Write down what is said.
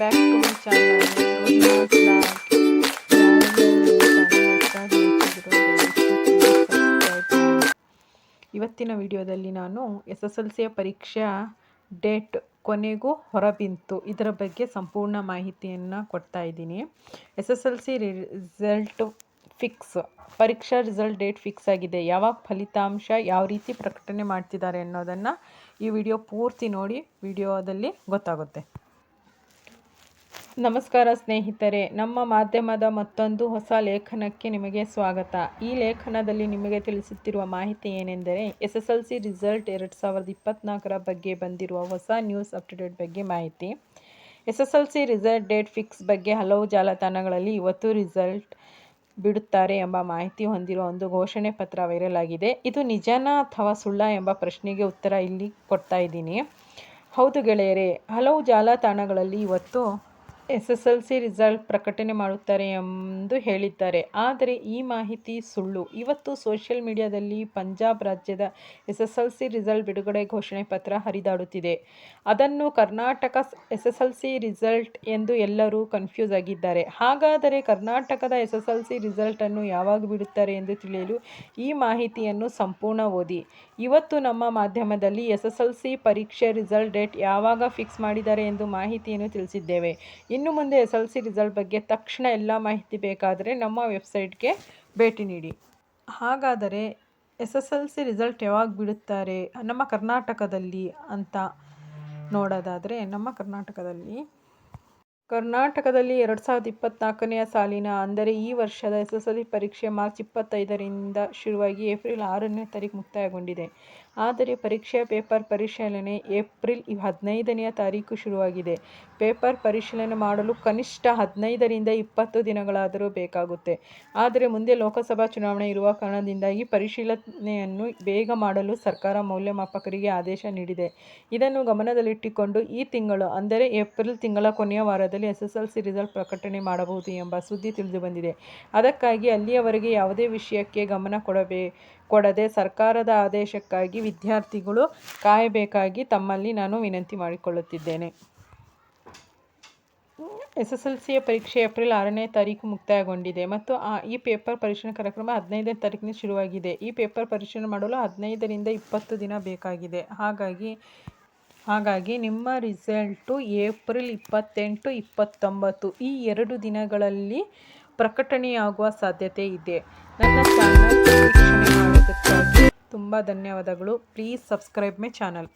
Back to my channel. ಇವತ್ತಿನ ವಿಡಿಯೋದಲ್ಲಿ ನಾನು SSLCಯ ಪರೀಕ್ಷಾ ಡೇಟ್ ಕೊನೆಗೂ ಹೊರಬಿಂತು, ಇದರ ಬಗ್ಗೆ ಸಂಪೂರ್ಣ ಮಾಹಿತಿಯನ್ನು ಕೊಡ್ತಾ ಇದ್ದೀನಿ. SSLC ರಿಸಲ್ಟ್ ಫಿಕ್ಸ್, ಪರೀಕ್ಷಾ ರಿಸಲ್ಟ್ ಡೇಟ್ ಫಿಕ್ಸ್ ಆಗಿದೆ. ಯಾವಾಗ ಫಲಿತಾಂಶ ಯಾವ ರೀತಿ ಪ್ರಕಟಣೆ ಮಾಡ್ತಿದ್ದಾರೆ ಅನ್ನೋದನ್ನು ಈ ವಿಡಿಯೋ ಪೂರ್ತಿ ನೋಡಿ, ವಿಡಿಯೋದಲ್ಲಿ ಗೊತ್ತಾಗುತ್ತೆ. ನಮಸ್ಕಾರ ಸ್ನೇಹಿತರೆ, ನಮ್ಮ ಮಾಧ್ಯಮದ ಮತ್ತೊಂದು ಹೊಸ ಲೇಖನಕ್ಕೆ ನಿಮಗೆ ಸ್ವಾಗತ. ಈ ಲೇಖನದಲ್ಲಿ ನಿಮಗೆ ತಿಳಿಸುತ್ತಿರುವ ಮಾಹಿತಿ ಏನೆಂದರೆ SSLC ರಿಸಲ್ಟ್ 2024 ಬಗ್ಗೆ ಬಂದಿರುವ ಹೊಸ ನ್ಯೂಸ್ ಅಪ್ಡೇಟ್ ಬಗ್ಗೆ ಮಾಹಿತಿ. SSLC ರಿಸಲ್ಟ್ ಡೇಟ್ ಫಿಕ್ಸ್ ಬಗ್ಗೆ ಹಲವು ಜಾಲತಾಣಗಳಲ್ಲಿ ಇವತ್ತು ರಿಸಲ್ಟ್ ಬಿಡುತ್ತಾರೆ ಎಂಬ ಮಾಹಿತಿ ಹೊಂದಿರುವ ಒಂದು ಘೋಷಣೆ ಪತ್ರ ವೈರಲ್ ಆಗಿದೆ. ಇದು ನಿಜನಾ ಅಥವಾ ಸುಳ್ಳ ಎಂಬ ಪ್ರಶ್ನೆಗೆ ಉತ್ತರ ಇಲ್ಲಿ ಕೊಡ್ತಾ ಇದ್ದೀನಿ. ಹೌದು ಗೆಳೆಯರೇ, ಹಲವು ಜಾಲತಾಣಗಳಲ್ಲಿ ಇವತ್ತು SSLC ರಿಸಲ್ಟ್ ಪ್ರಕಟಣೆ ಮಾಡುತ್ತಾರೆ ಎಂದು ಹೇಳಿದ್ದಾರೆ. ಆದರೆ ಈ ಮಾಹಿತಿ ಸುಳ್ಳು. ಇವತ್ತು ಸೋಷಿಯಲ್ ಮೀಡಿಯಾದಲ್ಲಿ ಪಂಜಾಬ್ ರಾಜ್ಯದ SSLC ರಿಸಲ್ಟ್ ಬಿಡುಗಡೆ ಘೋಷಣೆ ಪತ್ರ ಹರಿದಾಡುತ್ತಿದೆ. ಅದನ್ನು ಕರ್ನಾಟಕ SSLC ರಿಸಲ್ಟ್ ಎಂದು ಎಲ್ಲರೂ ಕನ್ಫ್ಯೂಸ್ ಆಗಿದ್ದಾರೆ. ಹಾಗಾದರೆ ಕರ್ನಾಟಕದ SSLC ರಿಸಲ್ಟ್ ಅನ್ನು ಯಾವಾಗ ಬಿಡುತ್ತಾರೆ ಎಂದು ತಿಳಿಯಲು ಈ ಮಾಹಿತಿಯನ್ನು ಸಂಪೂರ್ಣ ಓದಿ. ಇವತ್ತು ನಮ್ಮ ಮಾಧ್ಯಮದಲ್ಲಿ SSLC ಪರೀಕ್ಷೆ ರಿಸಲ್ಟ್ ಡೇಟ್ ಯಾವಾಗ ಫಿಕ್ಸ್ ಮಾಡಿದ್ದಾರೆ ಎಂದು ಮಾಹಿತಿಯನ್ನು ತಿಳಿಸಿದ್ದೇವೆ. ಇನ್ನು ಮುಂದೆ SSLC ರಿಸಲ್ಟ್ ಬಗ್ಗೆ ತಕ್ಷಣ ಎಲ್ಲ ಮಾಹಿತಿ ಬೇಕಾದರೆ ನಮ್ಮ ವೆಬ್ಸೈಟ್ಗೆ ಭೇಟಿ ನೀಡಿ. ಹಾಗಾದರೆ SSLC ರಿಸಲ್ಟ್ ಯಾವಾಗ ಬಿಡುತ್ತಾರೆ ನಮ್ಮ ಕರ್ನಾಟಕದಲ್ಲಿ ಅಂತ ನೋಡೋದಾದರೆ, ನಮ್ಮ ಕರ್ನಾಟಕದಲ್ಲಿ 2024ನೇ ಸಾಲಿನ ಅಂದರೆ ಈ ವರ್ಷದ SSLC ಪರೀಕ್ಷೆ ಮಾರ್ಚ್ 25ರಿಂದ ಶುರುವಾಗಿ ಏಪ್ರಿಲ್ 6ನೇ ತಾರೀಕು ಮುಕ್ತಾಯಗೊಂಡಿದೆ. ಆದರೆ ಪರೀಕ್ಷೆಯ ಪೇಪರ್ ಪರಿಶೀಲನೆ ಏಪ್ರಿಲ್ 15ನೇ ತಾರೀಕು ಶುರುವಾಗಿದೆ. ಪೇಪರ್ ಪರಿಶೀಲನೆ ಮಾಡಲು ಕನಿಷ್ಠ 15ರಿಂದ 20 ದಿನಗಳಾದರೂ ಬೇಕಾಗುತ್ತೆ. ಆದರೆ ಮುಂದೆ ಲೋಕಸಭಾ ಚುನಾವಣೆ ಇರುವ ಕಾರಣದಿಂದಾಗಿ ಪರಿಶೀಲನೆಯನ್ನು ಬೇಗ ಮಾಡಲು ಸರ್ಕಾರ ಮೌಲ್ಯಮಾಪಕರಿಗೆ ಆದೇಶ ನೀಡಿದೆ. ಇದನ್ನು ಗಮನದಲ್ಲಿಟ್ಟುಕೊಂಡು ಈ ತಿಂಗಳು ಅಂದರೆ ಏಪ್ರಿಲ್ ತಿಂಗಳ ಕೊನೆಯ ವಾರದಲ್ಲಿ SSLC ರಿಸಲ್ಟ್ ಪ್ರಕಟಣೆ ಮಾಡಬಹುದು ಎಂಬ ಸುದ್ದಿ ತಿಳಿದುಬಂದಿದೆ. ಅದಕ್ಕಾಗಿ ಅಲ್ಲಿಯವರೆಗೆ ಯಾವುದೇ ವಿಷಯಕ್ಕೆ ಗಮನ ಕೊಡದೆ ಸರ್ಕಾರದ ಆದೇಶಕ್ಕಾಗಿ ವಿದ್ಯಾರ್ಥಿಗಳು ಕಾಯಬೇಕಾಗಿ ತಮ್ಮಲ್ಲಿ ನಾನು ವಿನಂತಿ ಮಾಡಿಕೊಳ್ಳುತ್ತಿದ್ದೇನೆ. SSLCಯ ಪರೀಕ್ಷೆ ಏಪ್ರಿಲ್ 6ನೇ ತಾರೀಕು ಮುಕ್ತಾಯಗೊಂಡಿದೆ ಮತ್ತು ಈ ಪೇಪರ್ ಪರಿಶೀಲನೆ ಕಾರ್ಯಕ್ರಮ 15ನೇ ತಾರೀಕಿನಿಂದ ಶುರುವಾಗಿದೆ. ಈ ಪೇಪರ್ ಪರಿಶೀಲನೆ ಮಾಡಲು 15ರಿಂದ 20 ದಿನ ಬೇಕಾಗಿದೆ. ಹಾಗಾಗಿ ನಿಮ್ಮ ರಿಸಲ್ಟು ಏಪ್ರಿಲ್ 28, 29 ಈ 2 ದಿನಗಳಲ್ಲಿ ಪ್ರಕಟಣೆಯಾಗುವ ಸಾಧ್ಯತೆ ಇದೆ. ನನ್ನ ಚಾನಲ್ ವೀಕ್ಷಣೆ ಮಾಡೋದಕ್ಕಾಗಿ ತುಂಬ ಧನ್ಯವಾದಗಳು. Please subscribe my channel.